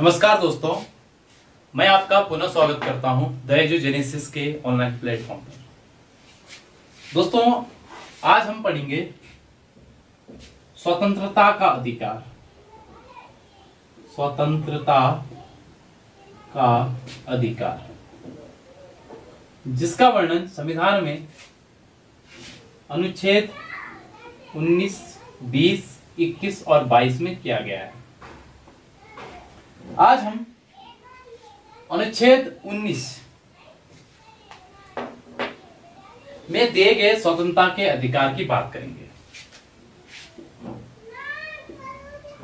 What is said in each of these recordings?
नमस्कार दोस्तों, मैं आपका पुनः स्वागत करता हूं द एजुजेनेसिस के ऑनलाइन प्लेटफॉर्म पर। दोस्तों, आज हम पढ़ेंगे स्वतंत्रता का अधिकार। स्वतंत्रता का अधिकार, जिसका वर्णन संविधान में अनुच्छेद 19, 20, 21 और 22 में किया गया है। आज हम अनुच्छेद 19 में दिए गए स्वतंत्रता के अधिकार की बात करेंगे।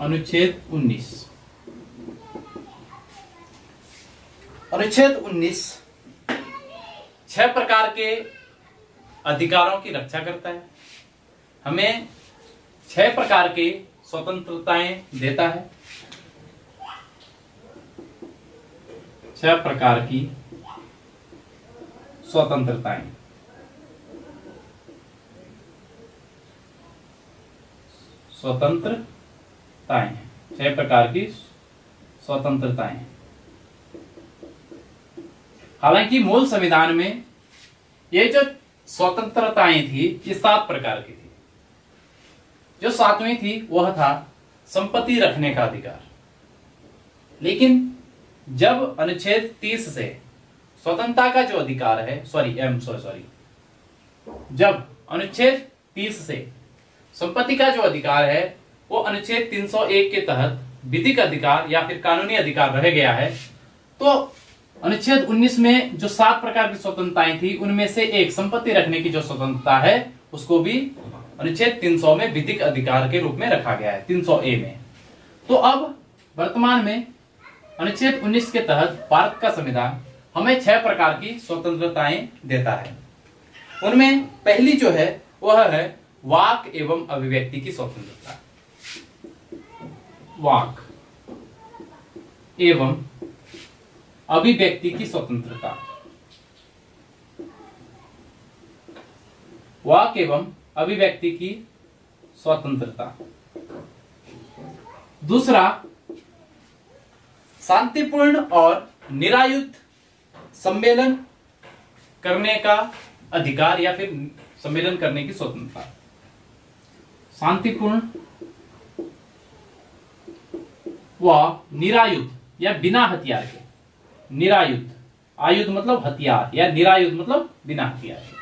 अनुच्छेद 19 6 प्रकार के अधिकारों की रक्षा करता है। हमें 6 प्रकार के स्वतंत्रताएं देता है। 6 प्रकार की स्वतंत्रताएं। स्वतंत्रताएं 6 प्रकार की स्वतंत्रताएं। हालांकि मूल संविधान में ये जो स्वतंत्रताएं थी ये 7 प्रकार की थी। जो 7वीं थी वह था संपत्ति रखने का अधिकार। लेकिन जब अनुच्छेद 30 से स्वतंत्रता का जो अधिकार है जब अनुच्छेद 30 से संपत्ति का जो अधिकार है वो अनुच्छेद 301 के तहत विधिक अधिकार या फिर कानूनी अधिकार रह गया है, तो अनुच्छेद 19 में जो 7 प्रकार की स्वतंत्रताएं थी उनमें से एक संपत्ति रखने की जो स्वतंत्रता है उसको भी अनुच्छेद 300 में विधिक अधिकार के रूप में रखा गया है, 300A में। तो अब वर्तमान में अनुच्छेद 19 के तहत भारत का संविधान हमें 6 प्रकार की स्वतंत्रताएं देता है। उनमें पहली जो है वह है वाक एवं अभिव्यक्ति की स्वतंत्रता। वाक एवं अभिव्यक्ति की स्वतंत्रता। वाक एवं अभिव्यक्ति की स्वतंत्रता। दूसरा, शांतिपूर्ण और निरायुध सम्मेलन करने का अधिकार या फिर सम्मेलन करने की स्वतंत्रता। शांतिपूर्ण व निरायुध या बिना हथियार के। निरायुध, आयुध मतलब हथियार, या निरायुध मतलब बिना हथियार के।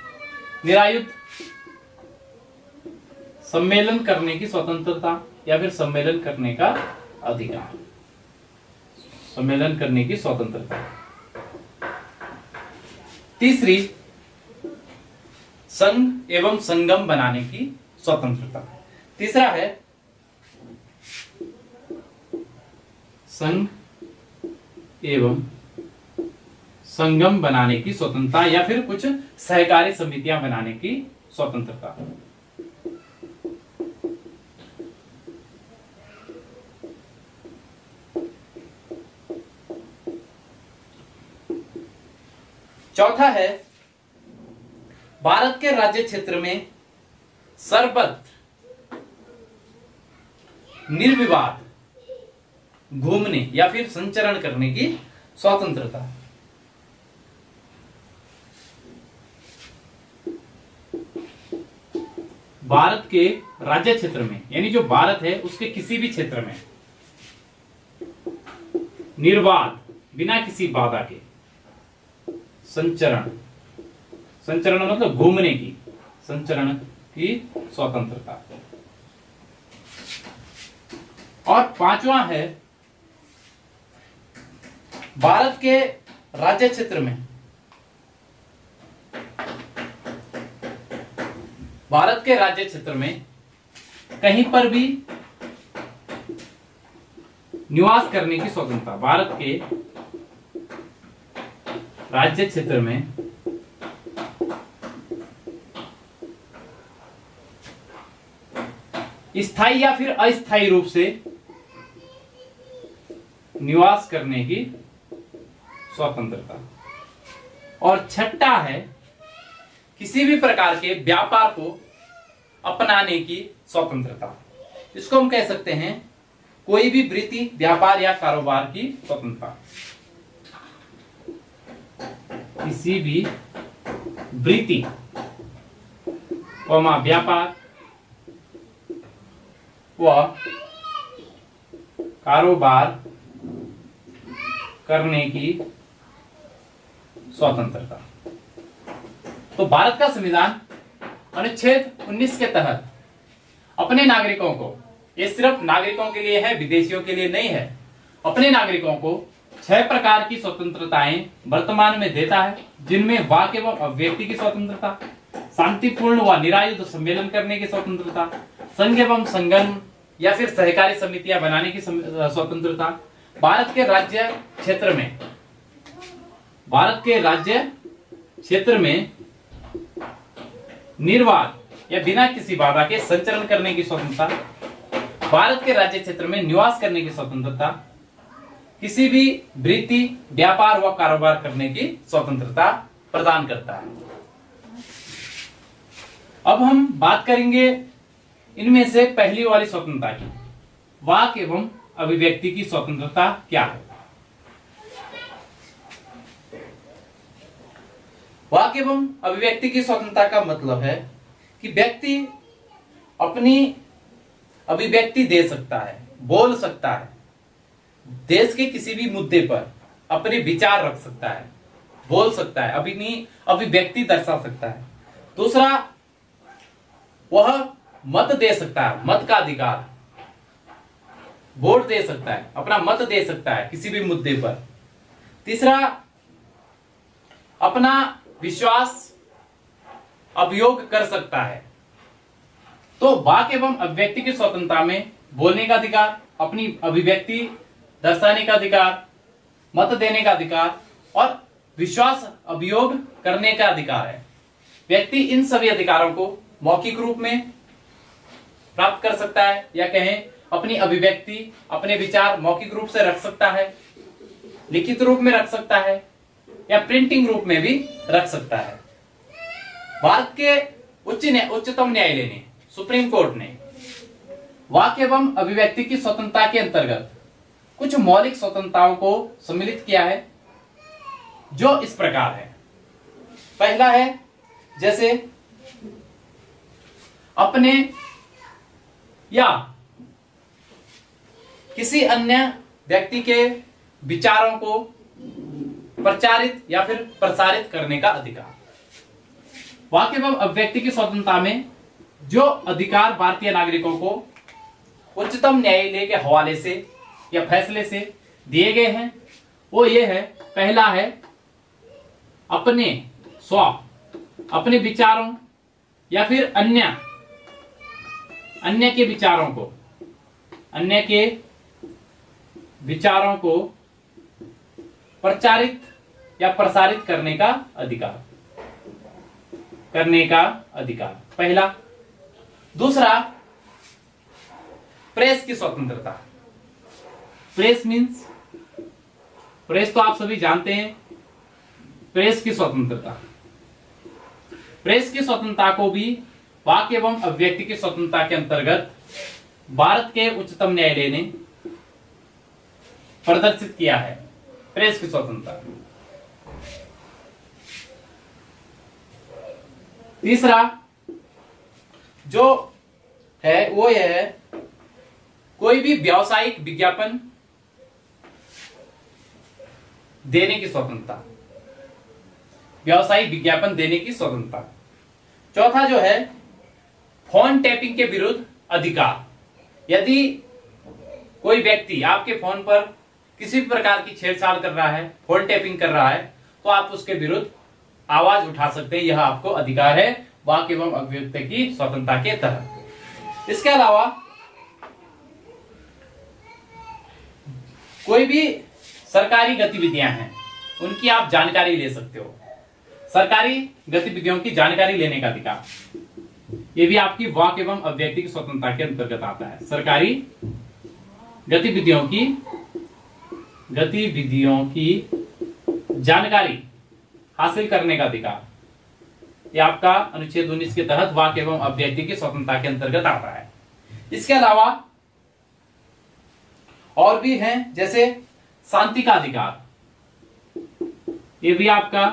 निरायुध सम्मेलन करने की स्वतंत्रता या फिर सम्मेलन करने का अधिकार। सम्मेलन करने की स्वतंत्रता। तीसरी, संघ एवं संगम बनाने की स्वतंत्रता। तीसरा है संघ एवं संगम बनाने की स्वतंत्रता या फिर कुछ सहकारी समितियां बनाने की स्वतंत्रता। चौथा है भारत के राज्य क्षेत्र में सर्वत्र निर्विवाद घूमने या फिर संचरण करने की स्वतंत्रता। भारत के राज्य क्षेत्र में यानी जो भारत है उसके किसी भी क्षेत्र में निर्वाध, बिना किसी बाधा के संचरण। संचरण मतलब घूमने की, संचरण की स्वतंत्रता। और पांचवा है भारत के राज्य क्षेत्र में कहीं पर भी निवास करने की स्वतंत्रता। भारत के राज्य क्षेत्र में स्थायी या फिर अस्थायी रूप से निवास करने की स्वतंत्रता। और छठा है किसी भी प्रकार के व्यापार को अपनाने की स्वतंत्रता। इसको हम कह सकते हैं कोई भी वृत्ति, व्यापार या कारोबार की स्वतंत्रता। किसी भी वृत्ति, व्यापार व कारोबार करने की स्वतंत्रता। तो भारत का संविधान अनुच्छेद 19 के तहत अपने नागरिकों को, ये सिर्फ नागरिकों के लिए है, विदेशियों के लिए नहीं है, अपने नागरिकों को 6 प्रकार की स्वतंत्रताएं वर्तमान में देता है, जिनमें वाक एवं अभिव्यक्ति की स्वतंत्रता, शांतिपूर्ण व निरायुध सम्मेलन करने की स्वतंत्रता, संघ एवं संगठन या फिर सहकारी समितियां बनाने की स्वतंत्रता, भारत के राज्य क्षेत्र में निर्वाध या बिना किसी बाधा के संचरण करने की स्वतंत्रता, भारत के राज्य क्षेत्र में निवास करने की स्वतंत्रता, किसी भी वृत्ति, व्यापार व कारोबार करने की स्वतंत्रता प्रदान करता है। अब हम बात करेंगे इनमें से पहली वाली स्वतंत्रता की, वाक एवं अभिव्यक्ति की स्वतंत्रता क्या है। वाक एवं अभिव्यक्ति की स्वतंत्रता का मतलब है कि व्यक्ति अपनी अभिव्यक्ति दे सकता है, बोल सकता है, देश के किसी भी मुद्दे पर अपने विचार रख सकता है, बोल सकता है, अपनी अभिव्यक्ति दर्शा सकता है। दूसरा, वह मत दे सकता है, मत का अधिकार, वोट दे सकता है, अपना मत दे सकता है किसी भी मुद्दे पर। तीसरा, अपना विश्वास अभियोग कर सकता है। तो वाक एवं अभिव्यक्ति की स्वतंत्रता में बोलने का अधिकार, अपनी अभिव्यक्ति दर्शाने का अधिकार, मत देने का अधिकार और विश्वास अभियोग करने का अधिकार है। व्यक्ति इन सभी अधिकारों को मौखिक रूप में प्राप्त कर सकता है, या कहें अपनी अभिव्यक्ति, अपने विचार मौखिक रूप से रख सकता है, लिखित रूप में रख सकता है या प्रिंटिंग रूप में भी रख सकता है। भारत के उच्चतम न्यायालय ने, सुप्रीम कोर्ट ने वाक एवं अभिव्यक्ति की स्वतंत्रता के अंतर्गत कुछ मौलिक स्वतंत्रताओं को सम्मिलित किया है, जो इस प्रकार है। पहला है, जैसे अपने या किसी अन्य व्यक्ति के विचारों को प्रचारित या फिर प्रसारित करने का अधिकार। वाक एवं अभिव्यक्ति की स्वतंत्रता में जो अधिकार भारतीय नागरिकों को उच्चतम न्यायालय के हवाले से या फैसले से दिए गए हैं, वो ये है। पहला है, अपने विचारों या फिर अन्य के विचारों को प्रचारित या प्रसारित करने का अधिकार, पहला। दूसरा, प्रेस की स्वतंत्रता। प्रेस तो आप सभी जानते हैं, प्रेस की स्वतंत्रता को भी वाक एवं अभिव्यक्ति की स्वतंत्रता के अंतर्गत भारत के उच्चतम न्यायालय ने प्रदर्शित किया है। प्रेस की स्वतंत्रता। तीसरा जो है वो यह है, कोई भी व्यावसायिक विज्ञापन देने की स्वतंत्रता, व्यावसायिक विज्ञापन देने की स्वतंत्रता। चौथा जो है, फोन टैपिंग के विरुद्ध अधिकार। यदि कोई व्यक्ति आपके फोन पर किसी भी प्रकार की छेड़छाड़ कर रहा है, फोन टैपिंग कर रहा है, तो आप उसके विरुद्ध आवाज उठा सकते हैं। यह आपको अधिकार है वाक एवं अभिव्यक्ति की स्वतंत्रता के तहत। इसके अलावा कोई भी सरकारी गतिविधियां हैं, उनकी आप जानकारी ले सकते हो। सरकारी गतिविधियों की जानकारी लेने का अधिकार, ये भी आपकी वाक एवं अभिव्यक्ति की स्वतंत्रता के अंतर्गत आता है। सरकारी गतिविधियों की जानकारी हासिल करने का अधिकार, ये आपका अनुच्छेद 19 के तहत वाक एवं अभिव्यक्ति की स्वतंत्रता के अंतर्गत आता है। इसके अलावा और भी हैं जैसे शांति का अधिकार, ये भी आपका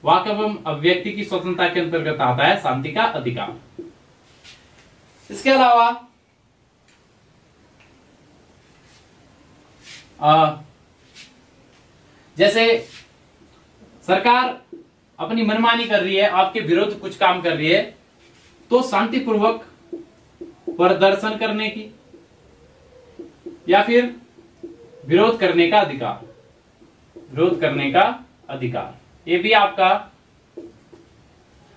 वाक एवं अभिव्यक्ति की स्वतंत्रता के अंतर्गत आता है, शांति का अधिकार। इसके अलावा जैसे सरकार अपनी मनमानी कर रही है, आपके विरुद्ध कुछ काम कर रही है, तो शांतिपूर्वक प्रदर्शन करने की या फिर विरोध करने का अधिकार, विरोध करने का अधिकार, ये भी आपका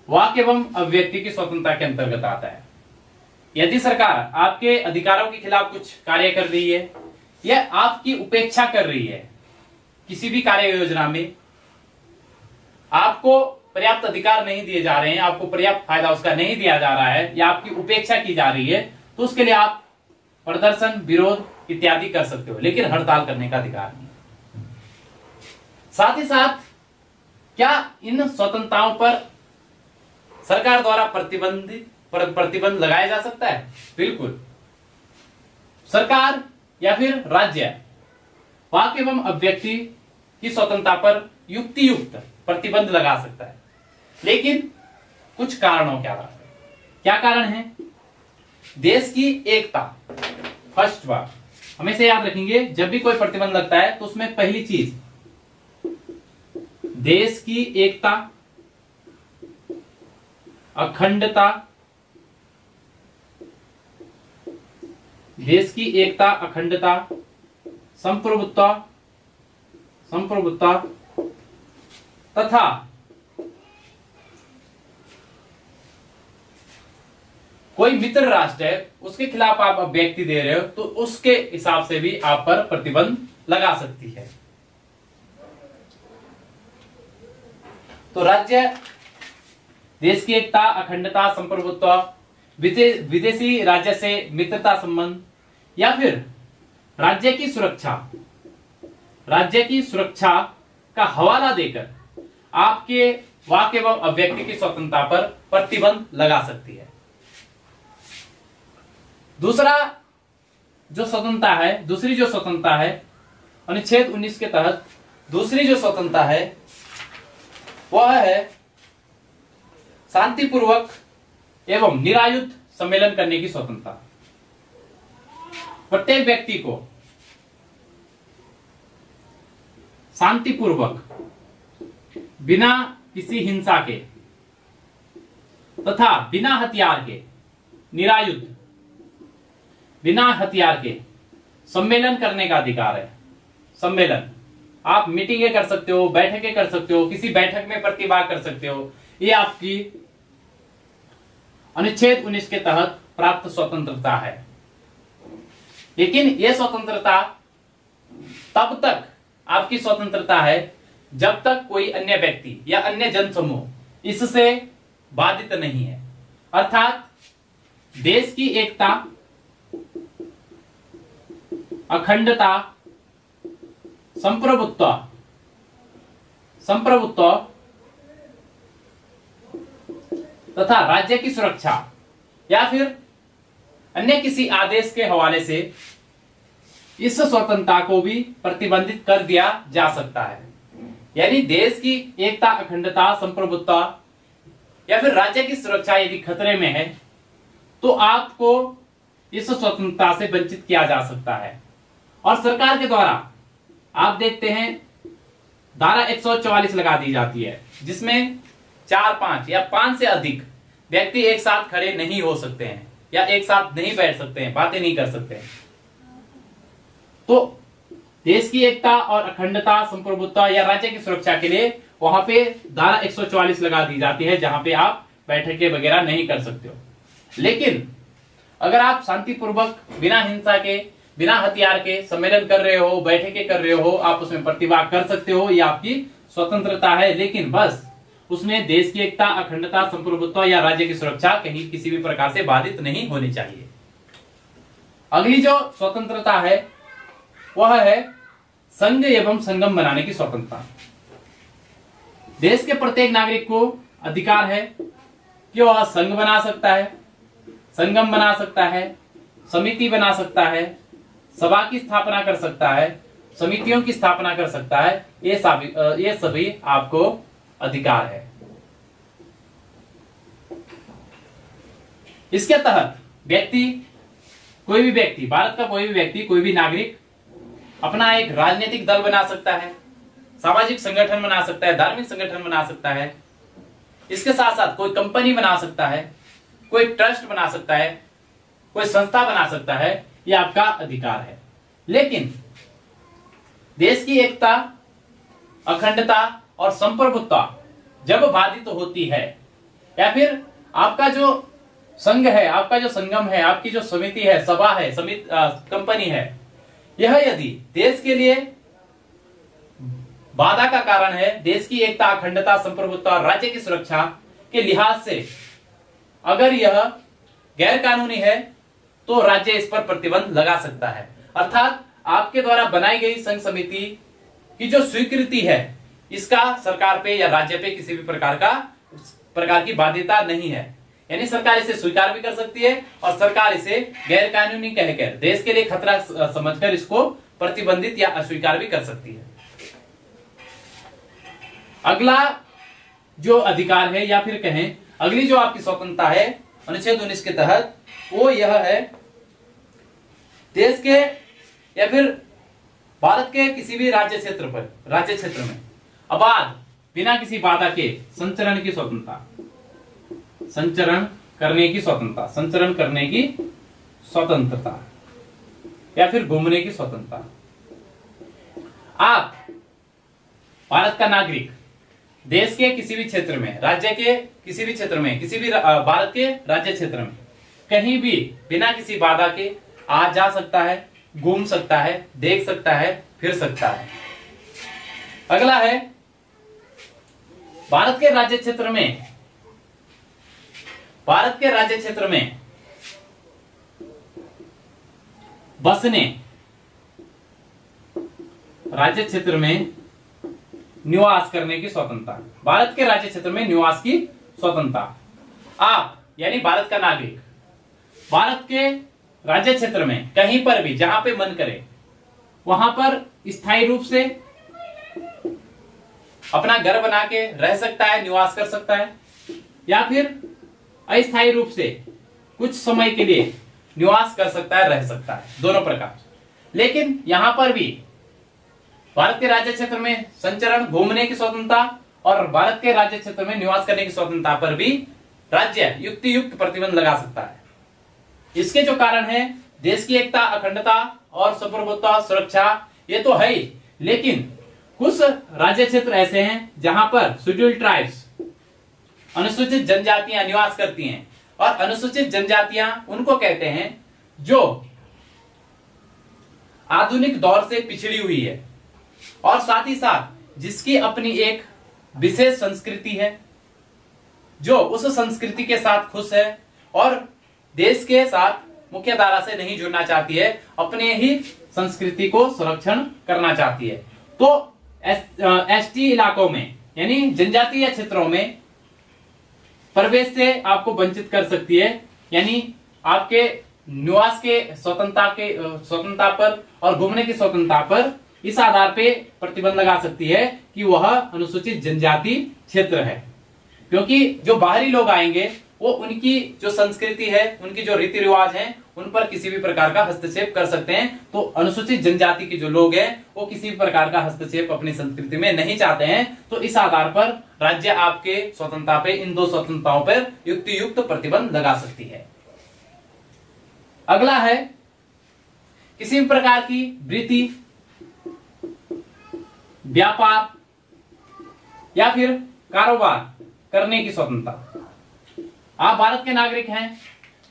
वाक एवं अभिव्यक्ति की स्वतंत्रता के अंतर्गत आता है। यदि सरकार आपके अधिकारों के खिलाफ कुछ कार्य कर रही है या आपकी उपेक्षा कर रही है, किसी भी कार्य योजना में आपको पर्याप्त अधिकार नहीं दिए जा रहे हैं, आपको पर्याप्त फायदा उसका नहीं दिया जा रहा है या आपकी उपेक्षा की जा रही है, तो उसके लिए आप प्रदर्शन, विरोध इत्यादि कर सकते हो, लेकिन हड़ताल करने का अधिकार नहीं। साथ ही साथ क्या इन स्वतंत्रताओं पर सरकार द्वारा प्रतिबंध लगाया जा सकता है? बिल्कुल। सरकार या फिर राज्य वाक एवं अभिव्यक्ति की स्वतंत्रता पर युक्तियुक्त प्रतिबंध लगा सकता है, लेकिन कुछ कारणों के आधार पर। क्या कारण है? देश की एकता। फर्स्ट बात हमेशा याद रखेंगे, जब भी कोई प्रतिबंध लगता है तो उसमें पहली चीज देश की एकता, अखंडता, देश की एकता, अखंडता, संप्रभुत्व तथा कोई मित्र राष्ट्र है उसके खिलाफ आप अभिव्यक्ति दे रहे हो, तो उसके हिसाब से भी आप पर प्रतिबंध लगा सकती है। तो राज्य देश की एकता, अखंडता, संप्रभुत्व, विदेशी राज्य से मित्रता संबंध या फिर राज्य की सुरक्षा का हवाला देकर आपके वाक एवं अभिव्यक्ति की स्वतंत्रता पर प्रतिबंध लगा सकती है। दूसरी जो स्वतंत्रता है अनुच्छेद 19 के तहत दूसरी जो स्वतंत्रता है वह है शांतिपूर्वक एवं निरायुध सम्मेलन करने की स्वतंत्रता। प्रत्येक व्यक्ति को शांतिपूर्वक बिना किसी हिंसा के तथा बिना हथियार के, निरायुध बिना हथियार के सम्मेलन करने का अधिकार है। सम्मेलन आप मीटिंगें कर सकते हो, बैठकें कर सकते हो, किसी बैठक में प्रतिभाग कर सकते हो, ये आपकी अनुच्छेद 19 के तहत प्राप्त स्वतंत्रता है। लेकिन यह स्वतंत्रता तब तक आपकी स्वतंत्रता है जब तक कोई अन्य व्यक्ति या अन्य जनसमूह इससे बाधित नहीं है। अर्थात देश की एकता, अखंडता, संप्रभुत्व तथा राज्य की सुरक्षा या फिर अन्य किसी आदेश के हवाले से इस स्वतंत्रता को भी प्रतिबंधित कर दिया जा सकता है। यानी देश की एकता, अखंडता, संप्रभुत्व या फिर राज्य की सुरक्षा यदि खतरे में है तो आपको इस स्वतंत्रता से वंचित किया जा सकता है। और सरकार के द्वारा आप देखते हैं धारा 144 लगा दी जाती है, जिसमें 4, 5 या 5 से अधिक व्यक्ति एक साथ खड़े नहीं हो सकते हैं या एक साथ नहीं बैठ सकते हैं, बातें नहीं कर सकते हैं। तो देश की एकता और अखंडता, संप्रभुत्व या राज्य की सुरक्षा के लिए वहां पे धारा 144 लगा दी जाती है, जहां पे आप बैठकें वगैरह नहीं कर सकते हो। लेकिन अगर आप शांतिपूर्वक बिना हिंसा के, बिना हथियार के सम्मेलन कर रहे हो, बैठकें कर रहे हो, आप उसमें प्रतिभाग कर सकते हो, ये आपकी स्वतंत्रता है। लेकिन बस उसमें देश की एकता, अखंडता, संप्रभुत्व या राज्य की सुरक्षा कहीं किसी भी प्रकार से बाधित नहीं होनी चाहिए। अगली जो स्वतंत्रता है वह है संघ एवं संगम बनाने की स्वतंत्रता। देश के प्रत्येक नागरिक को अधिकार है कि वह संघ बना सकता है, संगम बना सकता है समिति बना सकता है, सभा की स्थापना कर सकता है, समितियों की स्थापना कर सकता है। ये सभी आपको अधिकार है। इसके तहत कोई भी व्यक्ति, भारत का कोई भी व्यक्ति, कोई भी नागरिक अपना एक राजनीतिक दल बना सकता है, सामाजिक संगठन बना सकता है, धार्मिक संगठन बना सकता है। इसके साथ साथ कोई कंपनी बना सकता है, कोई ट्रस्ट बना सकता है, कोई संस्था बना सकता है। यह आपका अधिकार है। लेकिन देश की एकता, अखंडता और संप्रभुता जब बाधित होती है, या फिर आपका जो संघ है, आपका जो संगम है, आपकी जो समिति है, सभा है, कंपनी है, यह यदि देश के लिए बाधा का कारण है, देश की एकता, अखंडता, संप्रभुता और राज्य की सुरक्षा के लिहाज से अगर यह गैर कानूनी है, तो राज्य इस पर प्रतिबंध लगा सकता है। अर्थात आपके द्वारा बनाई गई संघ समिति की जो स्वीकृति है, इसका सरकार पे या राज्य पे किसी भी प्रकार की बाध्यता नहीं है। यानी सरकार इसे स्वीकार भी कर सकती है और सरकार इसे गैर कानूनी कहकर, देश के लिए खतरा समझकर इसको प्रतिबंधित या अस्वीकार भी कर सकती है। अगला जो अधिकार है, या फिर कहें अगली जो आपकी स्वतंत्रता है अनुच्छेद 19 के तहत, वो यह है, देश के या फिर भारत के किसी भी राज्य क्षेत्र में अबाध, बिना किसी बाधा के संचरण की स्वतंत्रता, संचरण करने की स्वतंत्रता या फिर घूमने की स्वतंत्रता। आप भारत का नागरिक देश के किसी भी क्षेत्र में, राज्य के किसी भी क्षेत्र में, किसी भी भारत के राज्य क्षेत्र में कहीं भी बिना किसी बाधा के आ जा सकता है, घूम सकता है, देख सकता है, फिर सकता है। अगला है, भारत के राज्य क्षेत्र में बसने, राज्य क्षेत्र में निवास करने की स्वतंत्रता। भारत के राज्य क्षेत्र में निवास की स्वतंत्रता। आप यानी भारत का नागरिक भारत के राज्य क्षेत्र में कहीं पर भी, जहां पे मन करे वहां पर स्थायी रूप से अपना घर बना के रह सकता है, निवास कर सकता है, या फिर अस्थायी रूप से कुछ समय के लिए निवास कर सकता है, रह सकता है, दोनों प्रकार। लेकिन यहां पर भी भारत के राज्य क्षेत्र में संचरण, घूमने की स्वतंत्रता और भारत के राज्य क्षेत्र में निवास करने की स्वतंत्रता पर भी राज्य युक्त प्रतिबंध लगा सकता है। इसके जो कारण है, देश की एकता, अखंडता और संप्रभुता, सुरक्षा, ये तो है ही, लेकिन कुछ राज्य क्षेत्र ऐसे हैं जहां पर शेड्यूल्ड ट्राइब्स, अनुसूचित जनजातियां निवास करती हैं। और अनुसूचित जनजातियां उनको कहते हैं जो आधुनिक दौर से पिछड़ी हुई है और साथ ही साथ जिसकी अपनी एक विशेष संस्कृति है, जो उस संस्कृति के साथ खुश है और देश के साथ मुख्य धारा से नहीं जुड़ना चाहती है, अपने ही संस्कृति को संरक्षण करना चाहती है। तो एसटी इलाकों में यानी जनजातीय क्षेत्रों में प्रवेश से आपको वंचित कर सकती है, यानी आपके निवास के स्वतंत्रता पर और घूमने की स्वतंत्रता पर इस आधार पे प्रतिबंध लगा सकती है कि वह अनुसूचित जनजाति क्षेत्र है। क्योंकि जो बाहरी लोग आएंगे वो उनकी जो संस्कृति है, उनकी जो रीति रिवाज हैं, उन पर किसी भी प्रकार का हस्तक्षेप कर सकते हैं। तो अनुसूचित जनजाति के जो लोग हैं वो किसी भी प्रकार का हस्तक्षेप अपनी संस्कृति में नहीं चाहते हैं। तो इस आधार पर राज्य आपके स्वतंत्रता पे, इन दो स्वतंत्रताओं पर युक्त प्रतिबंध लगा सकती है। अगला है, किसी भी प्रकार की वृत्ति, व्यापार या फिर कारोबार करने की स्वतंत्रता। आप भारत के नागरिक हैं,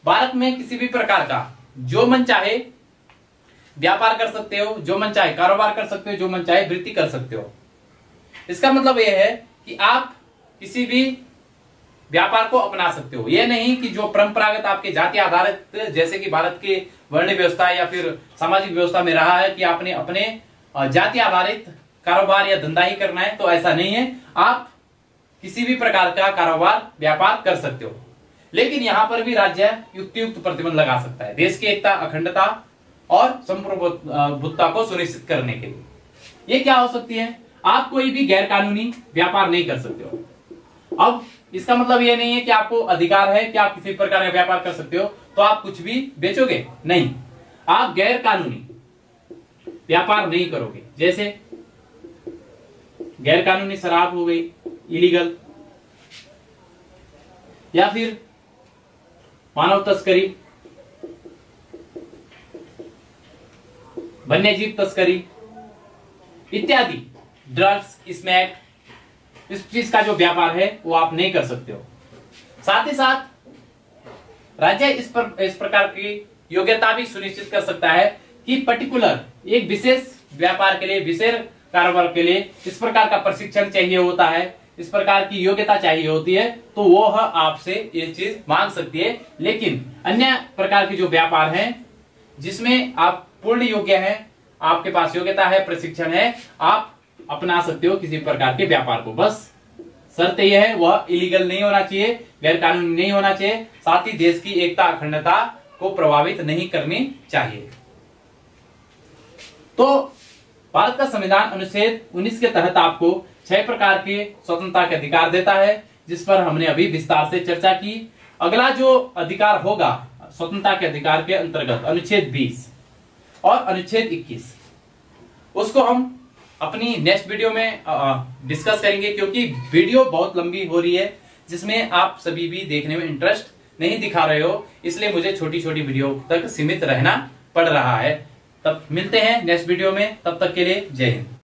भारत में किसी भी प्रकार का जो मन चाहे व्यापार कर सकते हो, जो मन चाहे कारोबार कर सकते हो, जो मन चाहे वृत्ति कर सकते हो। इसका मतलब यह है कि आप किसी भी व्यापार को अपना सकते हो। यह नहीं कि जो परंपरागत आपके जाति आधारित, जैसे कि भारत की वर्ण व्यवस्था या फिर सामाजिक व्यवस्था में रहा है कि आपने अपने जाति आधारित कारोबार या धंधा ही करना है, तो ऐसा नहीं है। आप किसी भी प्रकार का कारोबार, व्यापार कर सकते हो। लेकिन यहां पर भी राज्य युक्तियुक्त प्रतिबंध लगा सकता है देश की एकता, अखंडता और संप्रभुता को सुनिश्चित करने के लिए। ये क्या हो सकती है? आप कोई भी गैर कानूनी व्यापार नहीं कर सकते हो। अब इसका मतलब ये नहीं है कि आपको अधिकार है कि आप किसी प्रकार का व्यापार कर सकते हो तो आप कुछ भी बेचोगे, नहीं। आप गैर कानूनी व्यापार नहीं करोगे, जैसे गैर कानूनी शराब हो गई, इलीगल, या फिर मानव तस्करी, वन्यजीव तस्करी इत्यादि, ड्रग्स, स्मैक, इस चीज का जो व्यापार है वो आप नहीं कर सकते हो। साथ ही साथ राज्य इस प्रकार की योग्यता भी सुनिश्चित कर सकता है कि पर्टिकुलर एक विशेष व्यापार के लिए, विशेष कारोबार के लिए इस प्रकार का प्रशिक्षण चाहिए होता है, इस प्रकार की योग्यता चाहिए होती है, तो वो आपसे ये चीज मांग सकती है। लेकिन अन्य प्रकार की जो व्यापार है जिसमें आप पूर्ण योग्य हैं, आपके पास योग्यता है, प्रशिक्षण है, आप अपना सकते हो किसी प्रकार के व्यापार को। बस शर्त यह है वह इलीगल नहीं होना चाहिए, गैर कानूनी नहीं होना चाहिए, साथ ही देश की एकता, अखंडता को प्रभावित नहीं करनी चाहिए। तो भारत का संविधान अनुच्छेद 19 के तहत आपको 6 प्रकार के स्वतंत्रता के अधिकार देता है, जिस पर हमने अभी विस्तार से चर्चा की। अगला जो अधिकार होगा स्वतंत्रता के अधिकार के अंतर्गत अनुच्छेद 20 और अनुच्छेद 21, उसको हम अपनी नेक्स्ट वीडियो में डिस्कस करेंगे, क्योंकि वीडियो बहुत लंबी हो रही है जिसमें आप सभी भी देखने में इंटरेस्ट नहीं दिखा रहे हो, इसलिए मुझे छोटी छोटी वीडियो तक सीमित रहना पड़ रहा है। तब मिलते हैं नेक्स्ट वीडियो में, तब तक के लिए जय हिंद।